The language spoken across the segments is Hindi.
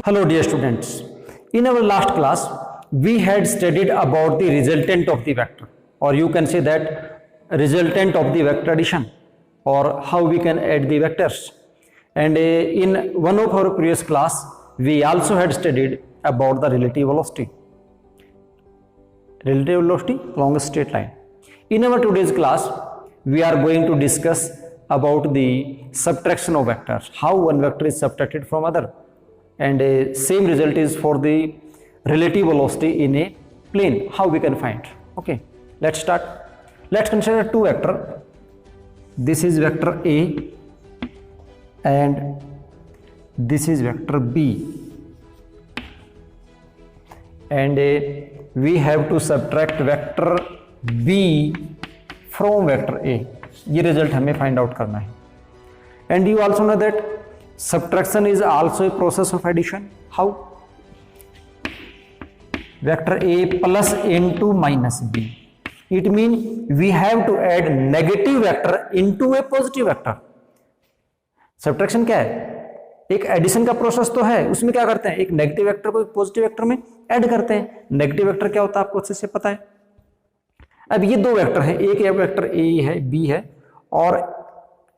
Hello dear students, in our last class we had studied about the resultant of the vector, or you can say that resultant of the vector addition, or how we can add the vectors. And in one of our previous class we also had studied about the relative velocity along a straight line. In our today's class we are going to discuss about the subtraction of vectors, how one vector is subtracted from other, and same result is for the relative velocity in a plane, how we can find. Okay, let's start. Let's consider two vector. This is vector A and this is vector B, and we have to subtract vector B from vector A. ये रिजल्ट हमें फाइंड आउट करना है. And you also know that subtraction is also a process of addition. How? Vector A plus into minus B. It means we have to add negative vector into a positive vector. Subtraction क्या है? एक एडिशन का प्रोसेस तो है, उसमें क्या करते हैं, एक नेगेटिव वेक्टर को एक पॉजिटिव वेक्टर में ऐड करते हैं. नेगेटिव वेक्टर क्या होता है आपको अच्छे से पता है. अब ये दो वेक्टर है, एक वेक्टर A है, B है, और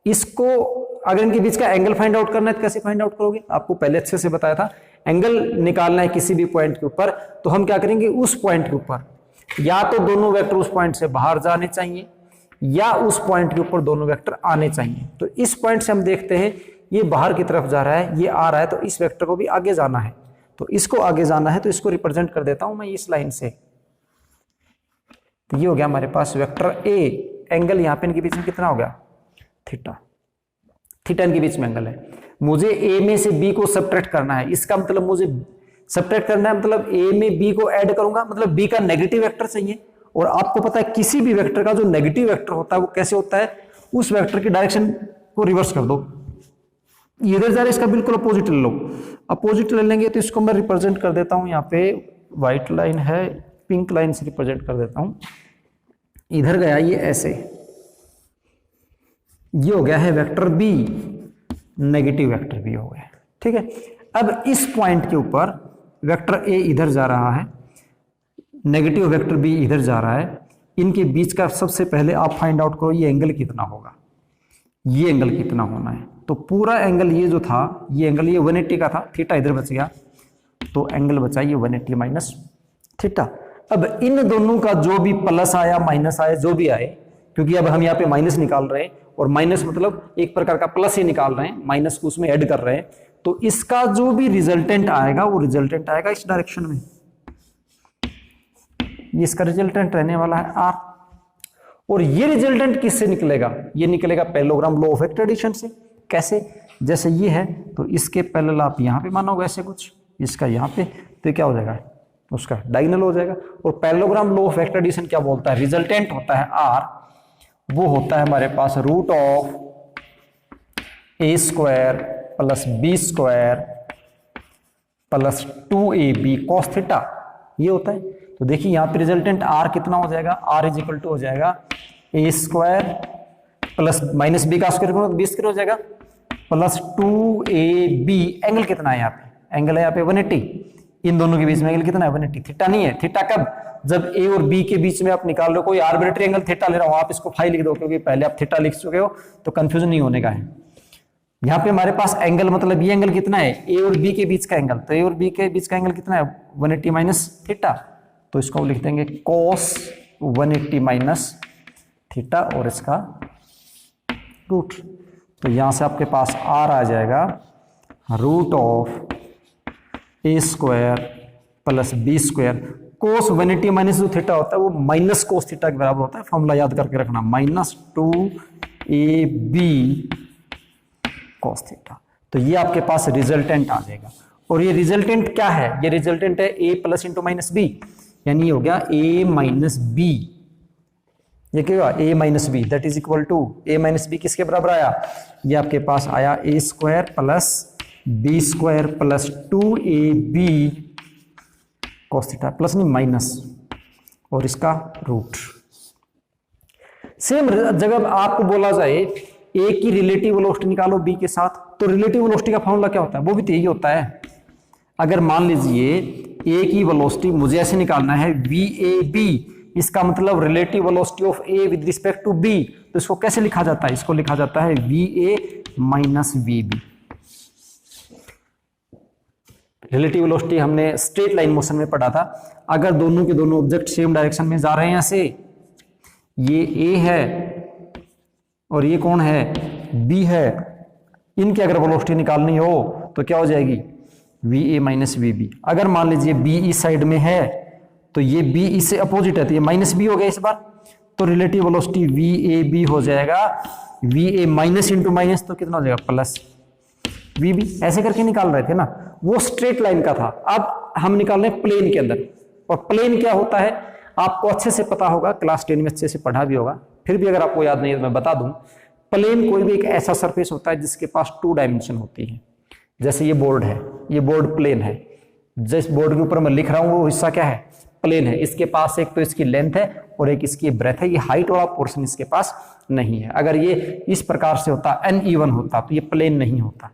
इसको अगर इनके बीच का एंगल फाइंड आउट करना है तो कैसे फाइंड आउट करोगे, आपको पहले अच्छे से बताया था. एंगल निकालना है किसी भी पॉइंट के ऊपर, तो हम क्या करेंगे, उस पॉइंट के ऊपर या तो दोनों वेक्टर उस पॉइंट से बाहर जाने चाहिए या उस पॉइंट के ऊपर दोनों वेक्टर आने चाहिए. तो इस पॉइंट से हम देखते हैं ये बाहर की तरफ जा रहा है, ये आ रहा है, तो इस वेक्टर को भी आगे जाना है, तो इसको आगे जाना है, तो इसको रिप्रेजेंट कर देता हूं मैं इस लाइन से. तो ये हो गया हमारे पास वेक्टर ए. एंगल यहां पे इनके बीच में कितना हो गया, थीटा. थीटा इनके बीच में एंगल है. मुझे ए में से बी को सब्ट्रैक्ट करना है, इसका मतलब मुझे सब्ट्रैक्ट करना है, मतलब ए में बी को ऐड करूंगा, मतलब बी का नेगेटिव वेक्टर चाहिए. और आपको पता है किसी भी वेक्टर का जो नेगेटिव वेक्टर होता है वो कैसे होता है, उस वेक्टर की डायरेक्शन को रिवर्स कर दो. इधर जा रहा है, इसका बिल्कुल अपोजिट ले लो. अपोजिट ले लेंगे तो इसको मैं रिप्रेजेंट कर देता हूं, यहाँ पे व्हाइट लाइन है, पिंक लाइन से रिप्रेजेंट कर देता हूं. इधर गया ये ऐसे, ये हो गया है vector B, negative vector B हो गया. ठीक है. अब इस पॉइंट के ऊपर वेक्टर ए इधर जा रहा है, नेगेटिव वेक्टर बी इधर जा रहा है. इनके बीच का सबसे पहले आप फाइंड आउट करो ये एंगल कितना होगा, ये एंगल कितना होना है. तो पूरा एंगल ये जो था, ये एंगल ये 180 का था, थीटा इधर बच गया, तो एंगल बचा ये 180 माइनस थीटा. अब इन दोनों का जो भी प्लस आया माइनस आया जो भी आए, क्योंकि अब हम यहाँ पे माइनस निकाल रहे हैं, और माइनस मतलब एक प्रकार का प्लस ही निकाल रहे हैं, माइनस को उसमें ऐड कर रहे हैं, तो इसका जो भी रिजल्टेंट आएगा वो रिजल्टेंट आएगा इस डायरेक्शन में. ये इसका रिजल्टेंट रहने वाला है आर. और ये रिजल्टेंट किससे निकलेगा, ये निकलेगा parallelogram law of vector addition से. कैसे, जैसे ये है तो इसके पैरेलल आप यहाँ पे मानोगे ऐसे कुछ, इसका यहाँ पे, तो क्या हो जाएगा, उसका डायगोनल हो जाएगा. और parallelogram law of vector addition क्या बोलता है, रिजल्टेंट होता है आर, वो होता है हमारे पास root of A square plus B square plus 2ab cos theta, ये होता है. तो देखिए यहाँ पे रिजल्टेंट आर कितना हो जाएगा, आर इज इक्वल टू हो जाएगा ए स्क्वायर प्लस माइनस बी का स्क्वायर, बी स्क्वायर हो जाएगा प्लस 2ab. एंगल कितना है यहाँ पे, एंगल है यहाँ पे 180. इन दोनों के बीच में एंगल कितना है, 180. थीटा नहीं है, थीटा कब, जब ए और बी के बीच में आप निकाल रहे हो, कोई आर्बिट्रेरी एंगल थीटा ले रहा हूं, आप इसको फाई लिख दो, क्योंकि पहले आप थीटा लिख चुके हो तो कंफ्यूजन नहीं होने का है. यहाँ पे हमारे पास एंगल मतलब ये एंगल कितना है, ए और बी के बीच का एंगल, तो ए और बी के बीच का एंगल कितना है, 180 माइनस थीटा. तो इसको लिख देंगे cos 180 माइनस थीटा और इसका रूट. तो यहां से आपके पास आर आ जाएगा root of A square plus B square. Cos 180 minus जो थीटा होता है वो माइनस कोस थीटा के बराबर होता है. फॉर्मूला याद करके रखना, माइनस 2ab कोस थीटा. तो ये आपके पास रिजल्टेंट आ जाएगा. और ये रिजल्टेंट क्या है, ये रिजल्टेंट है a plus into minus B, यानी ये हो गया a माइनस बी. ये क्या हुआ, a minus B, that is equal to a minus B किसके बराबर आया, ये आपके पास आया a square plus B square plus 2ab cos theta, plus नहीं माइनस, और इसका रूट. सेम जगह आपको बोला जाए ए की रिलेटिव वेलोसिटी निकालो बी के साथ, तो रिलेटिव वेलोसिटी का फॉर्मूला क्या होता है, वो भी तो यही होता है. अगर मान लीजिए ए की वेलोसिटी मुझे ऐसे निकालना है VAB, इसका मतलब relative velocity of A with respect to B, तो इसको कैसे लिखा जाता है? इसको लिखा जाता है VA minus VB। Relative velocity हमने स्ट्रेट लाइन मोशन में पढ़ा था। अगर दोनों के दोनों ऑब्जेक्ट सेम डायरेक्शन में जा रहे हैं, यहां से ये A है और ये कौन है? B है, इनकी अगर वेलोसिटी निकालनी हो तो क्या हो जाएगी? VA minus VB। अगर मान लीजिए B इस साइड में है तो ये B इससे अपोजिट है, तो ये माइनस B हो गया इस बार, तो रिलेटिव वेलोसिटी VAB हो जाएगा VA माइनस इंटू माइनस, तो कितना हो जाएगा? Plus VB। ऐसे करके निकाल रहे थे ना, वो स्ट्रेट लाइन का था। अब हम निकाल रहे हैं प्लेन के अंदर, और प्लेन क्या होता है आपको अच्छे से पता होगा, क्लास 10 में अच्छे से पढ़ा भी होगा, फिर भी अगर आपको याद नहीं है तो मैं बता दूं। प्लेन कोई भी एक ऐसा सरफेस होता है जिसके पास 2 डायमेंशन होती है। जैसे ये बोर्ड है, ये बोर्ड प्लेन है, जिस बोर्ड के ऊपर मैं लिख रहा हूं वो हिस्सा क्या है? प्लेन है। इसके पास एक तो इसकी लेंथ है और एक इसकी ब्रेथ है, ये हाइट वाला पोर्शन इसके पास नहीं है। अगर ये इस प्रकार से होता, अनइवन होता, तो ये प्लेन नहीं होता।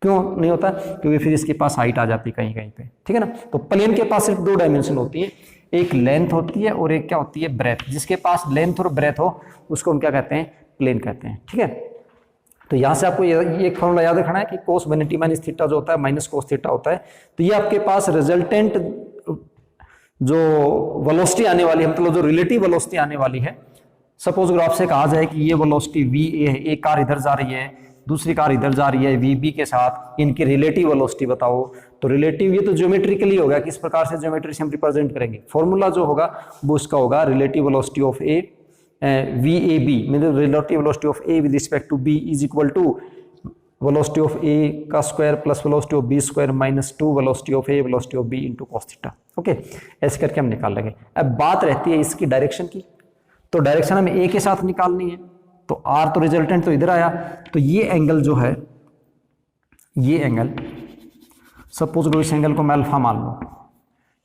क्यों नहीं होता? क्योंकि फिर इसके पास हाइट आ जाती कहीं कहीं पे, ठीक है ना। तो प्लेन के पास सिर्फ 2 डायमेंशन होती है, एक लेंथ होती है और एक क्या होती है? ब्रेथ। जिसके पास लेंथ और ब्रेथ हो उसको हम क्या कहते हैं? प्लेन कहते हैं, ठीक है। तो यहां से आपको ये एक फॉर्मूला याद रखना है कि cos 180 माइनस थीटा जो होता है माइनस cos थीटा होता है। तो ये आपके पास रिजल्टेंट जो वेलोसिटी आने वाली है, मतलब जो रिलेटिव वेलोसिटी आने वाली है, सपोज अगर आपसे कहा जाए कि ये वेलोसिटी VA है, एक कार इधर जा रही है, दूसरी कार इधर जा रही है VB के साथ, इनकी रिलेटिव वेलोसिटी बताओ। तो रिलेटिव ये तो ज्योमेट्रिकली होगा, किस प्रकार से ज्योमेट्री से हम रिप्रेजेंट करेंगे? फॉर्मूला जो होगा वो उसका होगा relative velocity of A VAB, मतलब relative velocity of A with respect to B is equal to velocity of A का square plus velocity of B square minus 2 velocity of A velocity of B into cos theta. Okay, ऐसे करके हम निकाल लेंगे। अब बात रहती है इसकी डायरेक्शन की, तो डायरेक्शन हमें A के साथ निकालनी है। तो R तो रिजल्टेंट तो इधर आया, तो ये एंगल जो है, ये एंगल सपोज लो, इस एंगल को मैं अल्फा मान लूं।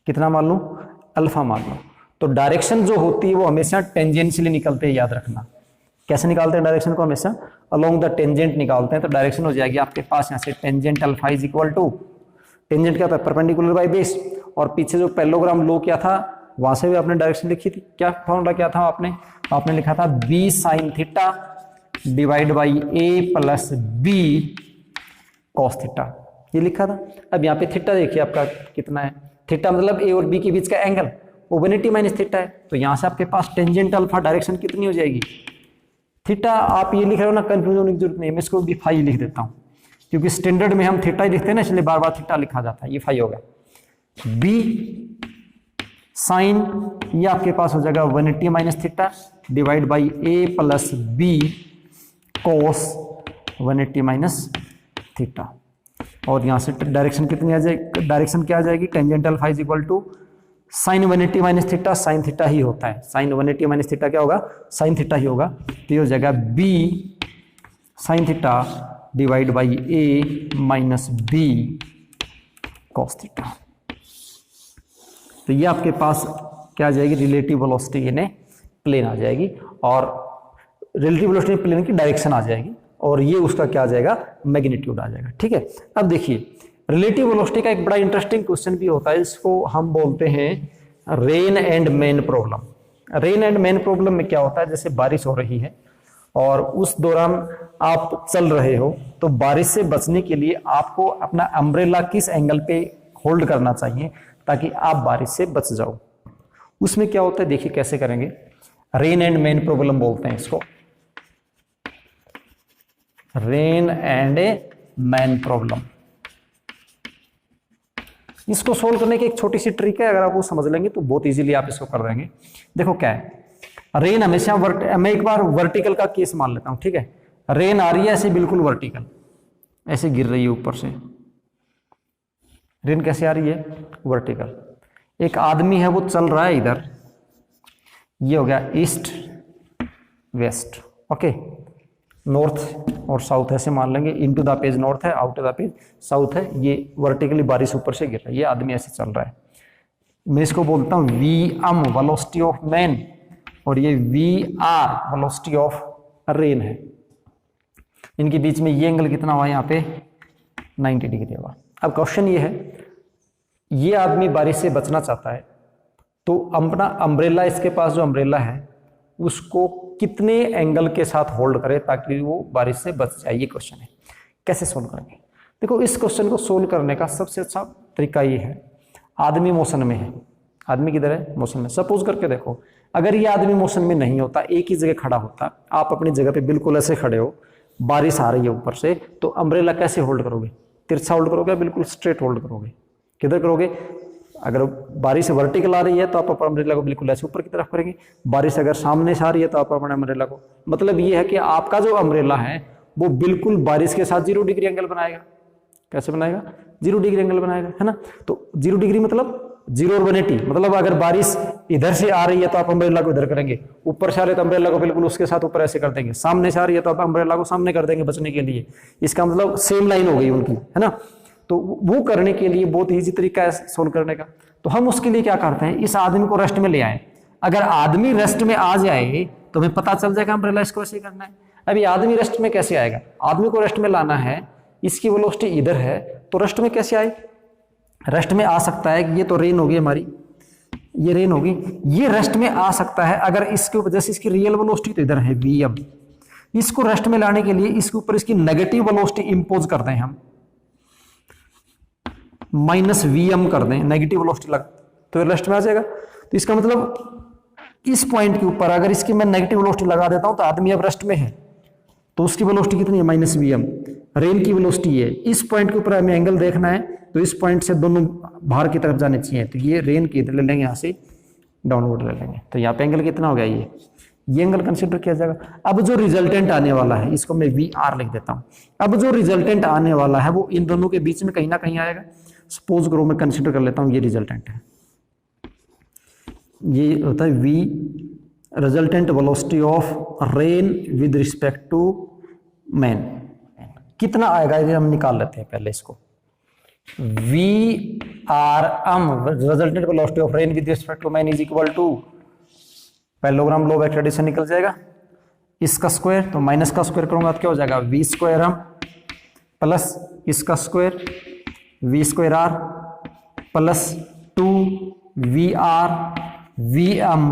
कितना मान लूं? अल्फा मान लूं। तो डायरेक्शन जो होती है वो हमेशा टेंजेंशियली निकलते हैं, याद रखना। कैसे निकालते हैं डायरेक्शन को? हमेशा अलोंग द टेंजेंट निकालते हैं। तो डायरेक्शन हो जाएगी आपके पास यहाँ से tangent alpha is equal to, tangent क्या होता है? Perpendicular by base. और पीछे जो पैरेललोग्राम लो क्या था, वहां से भी आपने डायरेक्शन लिखी थी। क्या फॉर्मूला क्या था? आपने लिखा था B sine theta divide by A plus B cos theta, ये लिखा था। अब यहाँ पे थीटा देखिए आपका कितना है? थीटा मतलब A और B के बीच का एंगल, वो 180 माइनस थीटा है। तो यहाँ से आपके पास टेंजेंट अल्फा डायरेक्शन कितनी हो जाएगी? थीटा। आप ये लिख रहे हो ना, कंफ्यूज होने की जरूरत नहीं है, मैं इसको भी फाई लिख देता हूँ, क्योंकि स्टैंडर्ड में हम थीटा ही लिखते हैं ना, इसलिए बार बार थीटा लिखा जाता है। ये फाई होगा B साइन, ये आपके पास हो जाएगा 180 minus theta divide by A plus B cos 180 minus theta. और यहां से डायरेक्शन कितनी आ जाएगी? डायरेक्शन क्या आ जाएगी? Tangent alpha is equal to sine 180 minus theta, sine theta ही होता है। साइन 180 माइनस थीटा क्या होगा? साइन थीटा ही होगा। तो ये हो जाएगा B sine theta divide by A minus B cos theta. तो ये आपके पास क्या आ जाएगी? रिलेटिव वेलोसिटी यानी प्लेन आ जाएगी, और रिलेटिव वेलोसिटी प्लेन की डायरेक्शन आ जाएगी, और ये उसका क्या आ जाएगा? मैग्नीट्यूड आ जाएगा, ठीक है। अब देखिए रिलेटिव वेलोसिटी का एक बड़ा इंटरेस्टिंग क्वेश्चन भी होता है, इसको हम बोलते हैं rain and man problem. Rain and man problem में क्या होता है? जैसे बारिश हो रही है और उस दौरान आप चल रहे हो, तो बारिश से बचने के लिए आपको अपना अम्ब्रेला किस एंगल पे होल्ड करना चाहिए ताकि आप बारिश से बच जाओ। उसमें क्या होता है देखिए कैसे करेंगे। रेन एंड मैन प्रॉब्लम बोलते हैं इसको, रेन एंड मैन प्रॉब्लम। इसको सोल्व करने की एक छोटी सी ट्रिक है, अगर आप वो समझ लेंगे तो बहुत इजीली आप इसको कर देंगे। देखो क्या है, रेन हमेशा मैं एक बार वर्टिकल का केस मान लेता हूं, ठीक है। रेन आ रही है ऐसे बिल्कुल वर्टिकल, ऐसे गिर रही है ऊपर से। रेन कैसे आ रही है? वर्टिकल। एक आदमी है वो चल रहा है इधर, ये हो गया ईस्ट वेस्ट, ओके। नॉर्थ और साउथ ऐसे मान लेंगे, इनटू द पेज नॉर्थ है, आउट द पेज साउथ है। ये वर्टिकली बारिश ऊपर से गिर रहा है, ये आदमी ऐसे चल रहा है। मैं इसको बोलता हूँ V M velocity of man, और ये V R velocity of rain है। इनके बीच में ये एंगल कितना हुआ? यहाँ पे 90 डिग्री हुआ। अब क्वेश्चन ये है ये आदमी बारिश से बचना चाहता है, तो अपना अम्ब्रेला, इसके पास जो अम्ब्रेला है उसको कितने एंगल के साथ होल्ड करे ताकि वो बारिश से बच जाए, ये क्वेश्चन है। कैसे सोल्व करेंगे? देखो, इस क्वेश्चन को सोल्व करने का सबसे अच्छा तरीका ये है, आदमी मोशन में है। आदमी किधर है? मोशन में। सपोज करके देखो, अगर ये आदमी मोशन में नहीं होता, एक ही जगह खड़ा होता, आप अपनी जगह पे बिल्कुल ऐसे खड़े हो, बारिश आ रही है ऊपर से, तो अम्ब्रेला कैसे होल्ड करोगे? तिरछा होल्ड करोगे, बिल्कुल स्ट्रेट होल्ड करोगे? किधर करोगे? अगर बारिश वर्टिकल आ रही है तो आप अपने अम्ब्रेला को बिल्कुल ऐसे ऊपर की तरफ करेंगे, बारिश अगर सामने से आ रही है तो आप अपने अम्ब्रेला को, मतलब ये है कि आपका जो अम्ब्रेला है वो बिल्कुल बारिश के साथ 0 डिग्री एंगल बनाएगा। कैसे बनाएगा? 0 डिग्री एंगल बनाएगा, है ना। तो 0 डिग्री मतलब 0 और 180, मतलब अगर बारिश इधर से आ रही है तो आप अम्ब्रेला को इधर करेंगे, ऊपर से आ रही है तो अम्ब्रेला को बिल्कुल उसके साथ ऊपर ऐसे कर देंगे, सामने से आ रही है तो आप अम्ब्रेला को सामने कर देंगे बचने के लिए। इसका मतलब सेम लाइन हो गई उनकी, है ना। तो वो करने के लिए बहुत ईजी तरीका है सोल्व करने का। तो हम उसके लिए क्या करते हैं, इस आदमी को रेस्ट में ले आए। अगर आदमी रेस्ट में आ जाए तो हमें पता चल जाएगा अम्ब्रेला इसको ऐसे करना है। अभी आदमी रेस्ट में कैसे आएगा? आदमी को रेस्ट में लाना है, इसकी वेलोसिटी इधर है, तो रेस्ट में कैसे आए? रेस्ट में आ सकता है, ये तो रेन होगी हमारी, ये रेन होगी, ये रेस्ट में आ सकता है अगर इसके ऊपर, जैसे इसकी रियल वेलोसिटी तो इधर है vm, इसको रेस्ट में लाने के लिए इसके ऊपर इसकी नेगेटिव वेलोसिटी इंपोज कर दें हम, -vm कर दें, नेगेटिव वेलोसिटी लग, तो रेस्ट में आ जाएगा। तो इसका मतलब इस पॉइंट के ऊपर अगर इसकी मैं नेगेटिव वेलोसिटी लगा देता हूं तो आदमी अब रेस्ट में है, तो उसकी वेलोसिटी कितनी है? -vm। रेन की वेलोसिटी है, इस पॉइंट के ऊपर हमें एंगल देखना है, तो इस पॉइंट से दोनों बाहर की तरफ जाने चाहिए, तो ये रेन की इधर ले लेंगे, यहाँ से डाउनवर्ड ले लेंगे, तो यहाँ पे एंगल कितना हो गया? ये एंगल कंसीडर किया जाएगा। अब जो रिजल्टेंट आने वाला है इसको मैं VR लिख देता हूँ। अब जो रिजल्टेंट आने वाला है वो इन दोनों के बीच में कहीं ना कहीं आएगा। सपोज करो मैं कंसीडर कर लेता हूँ ये रिजल्टेंट है, ये होता है V, resultant velocity of rain with respect to man. कितना आएगा ये हम निकाल लेते हैं पहले इसको। VRM, resultant velocity of rain with respect to man, is equal to, parallelogram law of extension निकल जाएगा, इसका स्क्वायर, तो माइनस का स्क्वायर करूंगा तो क्या हो जाएगा? V²M प्लस इसका square V²R plus 2VR VM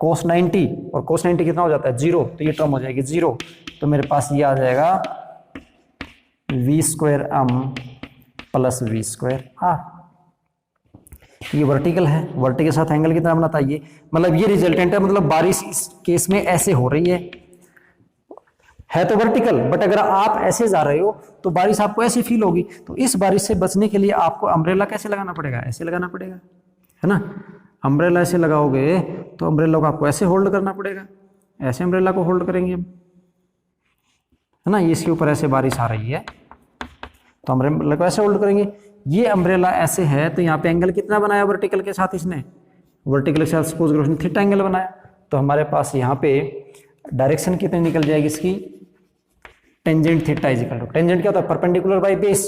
cos 90, और cos 90 कितना हो जाता है? 0, तो ये टर्म हो जाएगी 0, तो मेरे पास ये आ जाएगा V²M प्लस V²R। ये वर्टिकल है, वर्टिकल के साथ एंगल कितना बनाता है? ये मतलब ये रिजल्टेंट है, मतलब बारिश इस केस में ऐसे हो रही है तो वर्टिकल, बट अगर आप ऐसे जा रहे हो तो बारिश आपको ऐसे फील होगी। तो इस बारिश से बचने के लिए आपको अम्ब्रेला कैसे लगाना पड़ेगा? ऐसे लगाना पड़ेगा, है ना। अम्ब्रेला ऐसे लगाओगे तो अम्ब्रेला को आपको ऐसे होल्ड करना पड़ेगा, ऐसे अम्ब्रेला को होल्ड करेंगे हम, है ना। इसके ऊपर ऐसे बारिश आ रही है तो अम्ब्रेला को ऐसे होल्ड करेंगे। ये अम्ब्रेला ऐसे है तो यहाँ पे एंगल कितना बनाया वर्टिकल के साथ? इसने वर्टिकल के साथ सपोज करो इसने थीटा एंगल बनाया, तो हमारे पास यहाँ पे डायरेक्शन कितनी निकल जाएगी इसकी? Tangent theta is equal to, tangent क्या होता है? परपेंडिकुलर बाय बेस,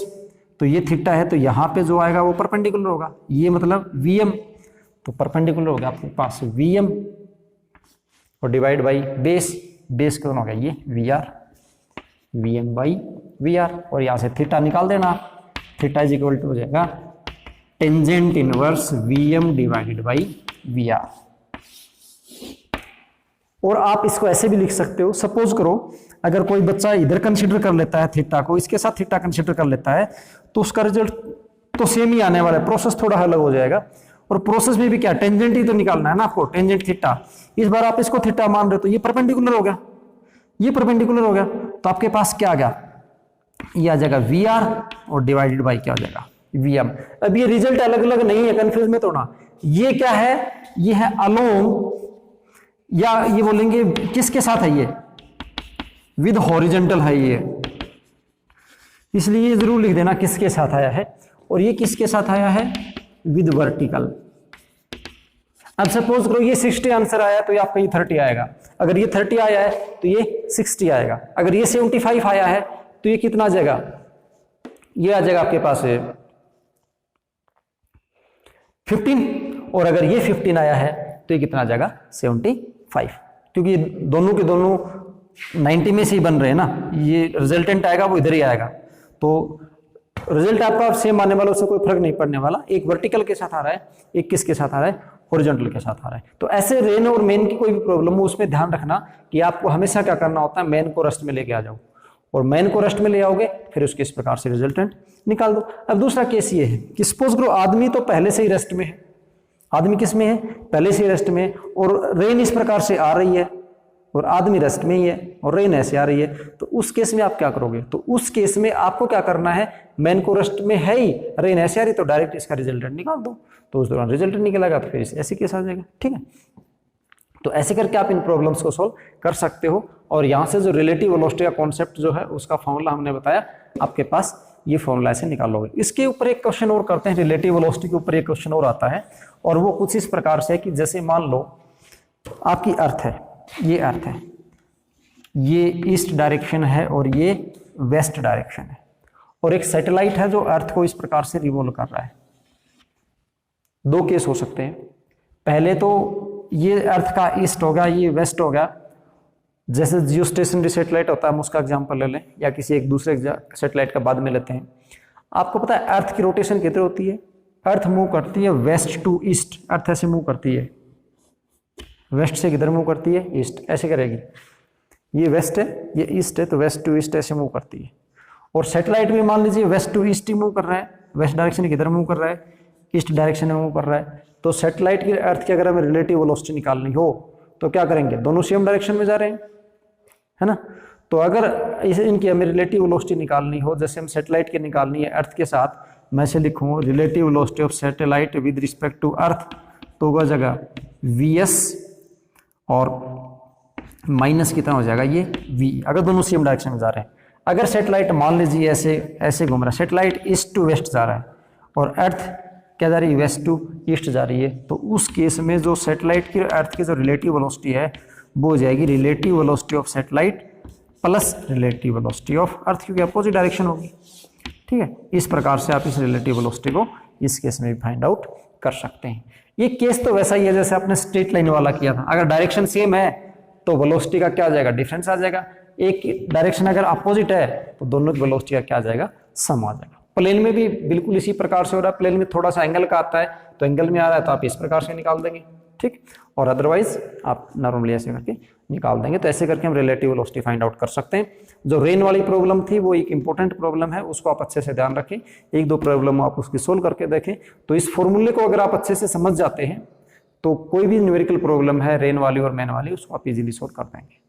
तो ये थीटा है तो यहाँ पे जो आएगा वो परपेंडिकुलर होगा, ये मतलब vm, तो परपेंडिकुलर होगा आपके पास vm और डिवाइड बाई बेस, बेस कितना हो गया? ये vr, vm बाई vr, और यहाँ से थीटा निकाल देना, थीटा इज इक्वल टू हो जाएगा tangent inverse vm divided by vr। और आप इसको ऐसे भी लिख सकते हो, सपोज करो अगर कोई बच्चा इधर कंसीडर कर लेता है थीटा को, इसके साथ थीटा कंसीडर कर लेता है, तो उसका रिजल्ट तो सेम ही आने वाला है, प्रोसेस थोड़ा अलग हो जाएगा। और प्रोसेस में भी क्या, टेंजेंट ही तो निकालना है ना आपको, टेंजेंट थीटा। इस बार आप इसको थीटा मान रहे हो तो ये परपेंडिकुलर हो गया, ये परपेंडिकुलर हो गया, तो आपके पास क्या आ गया? ये आ जाएगा VR और डिवाइडेड बाई क्या हो जाएगा? VM। अब ये रिजल्ट अलग अलग नहीं है, कंफ्यूज में थोड़ा। ये क्या है? ये है अलोंग, या ये बोलेंगे किसके साथ है? ये विद हॉरिजेंटल है ये, इसलिए ये जरूर लिख देना किसके साथ आया है। और ये किसके साथ आया है? With vertical. अब सपोज करो ये 60 आंसर आया तो ये आपका ये 30 आएगा, अगर ये 30 आया है तो ये 60 आएगा, अगर ये 75 आया है तो ये कितना आ जाएगा? ये आ जाएगा आपके पास 15, और अगर ये 15 आया है तो ये कितना आ जाएगा? 75, क्योंकि दोनों के दोनों 90 में से ही बन रहे हैं ना, ये रिजल्टेंट आएगा वो इधर ही आएगा। तो रिजल्ट आपका सेम आने वाला, उससे कोई फर्क नहीं पड़ने वाला। एक वर्टिकल के साथ आ रहा है, एक किसके साथ आ रहा है, हॉरिजॉन्टल के साथ आ रहा है। तो ऐसे रेन और मेन की कोई भी प्रॉब्लम हो उसमें ध्यान रखना कि आपको हमेशा क्या करना होता है, मेन को रेस्ट में लेके आ जाओ, और मेन को रेस्ट में ले आओगे फिर उसके इस प्रकार से रिजल्टेंट निकाल दो। अब दूसरा केस ये है कि सपोज करो आदमी तो पहले से ही रेस्ट में है, आदमी किस में है, पहले से ही रेस्ट में है, और रेन इस प्रकार से आ रही है और आदमी रेस्ट में ही है और रेन ऐसे आ रही है। तो उस केस में आप क्या करोगे, तो उस केस में आपको क्या करना है, मेन को रेस्ट में है ही, रेन ऐसे आ रही, तो डायरेक्ट इसका रिजल्टेंट निकाल दो, तो उस दौरान रिजल्टेंट निकलेगा, तो फिर ऐसे केस आ जाएगा। ठीक है, तो ऐसे करके आप इन प्रॉब्लम्स को सॉल्व कर सकते हो। और यहाँ से जो रिलेटिव वेलोसिटी का कॉन्सेप्ट जो है उसका फॉर्मूला हमने बताया, आपके पास ये फॉर्मूला ऐसे निकालोगे। इसके ऊपर एक क्वेश्चन और करते हैं, रिलेटिव वेलोसिटी के ऊपर एक क्वेश्चन और आता है, और वो कुछ इस प्रकार से कि जैसे मान लो आपकी अर्थ है, ये अर्थ है, ये ईस्ट डायरेक्शन है और ये वेस्ट डायरेक्शन है, और एक सैटेलाइट है जो अर्थ को इस प्रकार से रिवॉल्व कर रहा है। दो केस हो सकते हैं, पहले तो ये अर्थ का ईस्ट होगा, ये वेस्ट होगा। जैसे जियो स्टेशनरी सैटेलाइट होता है, हम उसका एग्जांपल ले लें, या किसी एक दूसरे सैटेलाइट का बाद में लेते हैं। आपको पता है अर्थ की रोटेशन कितनी होती है, अर्थ मूव करती है वेस्ट टू ईस्ट, अर्थ ऐसे मूव करती है, वेस्ट से किधर मूव करती है, ईस्ट, ऐसे करेगी। ये वेस्ट है, ये ईस्ट है, तो वेस्ट टू ईस्ट ऐसे मूव करती है। और सैटेलाइट भी मान लीजिए वेस्ट टू ईस्ट ही मूव कर रहा है, वेस्ट डायरेक्शन किधर मूव कर रहा है, ईस्ट डायरेक्शन में मूव कर रहा है। तो सैटेलाइट की अर्थ की अगर हमें रिलेटिव वेलोसिटी निकालनी हो तो क्या करेंगे, दोनों सेम डायरेक्शन में जा रहे हैं, है ना। तो अगर इनकी हमें रिलेटिव वेलोसिटी निकालनी हो, जैसे हम सैटेलाइट की निकालनी है अर्थ के साथ, मैं से लिखूँ relative velocity of satellite with respect to earth, तो वह जगह वीएस और माइनस कितना हो जाएगा, ये वी, अगर दोनों सेम डायरेक्शन में जा रहे हैं। अगर सैटेलाइट मान लीजिए ऐसे ऐसे घूम रहा है, सैटेलाइट ईस्ट टू वेस्ट जा रहा है और अर्थ क्या जा रही है, वेस्ट टू ईस्ट जा रही है, तो उस केस में जो सैटेलाइट की अर्थ की जो रिलेटिव वेलोसिटी है वो हो जाएगी relative velocity of satellite plus relative velocity of earth, क्योंकि अपोजिट डायरेक्शन होगी। ठीक है, इस प्रकार से आप इस रिलेटिव वेलोसिटी को इस केस में भी फाइंड आउट कर सकते हैं। ये केस तो वैसा ही है जैसे आपने स्ट्रेट लाइन वाला किया था, अगर डायरेक्शन सेम है तो वेलोसिटी का क्या आ जाएगा, डिफरेंस आ जाएगा। एक डायरेक्शन अगर अपोजिट है तो दोनों की वेलोसिटी का क्या आ जाएगा, सम आ जाएगा। प्लेन में भी बिल्कुल इसी प्रकार से हो रहा है, प्लेन में थोड़ा सा एंगल का आता है, तो एंगल में आ रहा है तो आप इस प्रकार से निकाल देंगे, ठीक, और अदरवाइज आप नॉर्मली ऐसे करके निकाल देंगे। तो ऐसे करके हम रिलेटिव वेलोसिटी फाइंड आउट कर सकते हैं। जो रेन वाली प्रॉब्लम थी वो एक इंपॉर्टेंट प्रॉब्लम है, उसको आप अच्छे से ध्यान रखें, एक दो प्रॉब्लम आप उसकी सोल्व करके देखें। तो इस फॉर्मूले को अगर आप अच्छे से समझ जाते हैं तो कोई भी न्यूमेरिकल प्रॉब्लम है रेन वाली और मैन वाली, उसको आप इजीली सोल्व कर पाएंगे।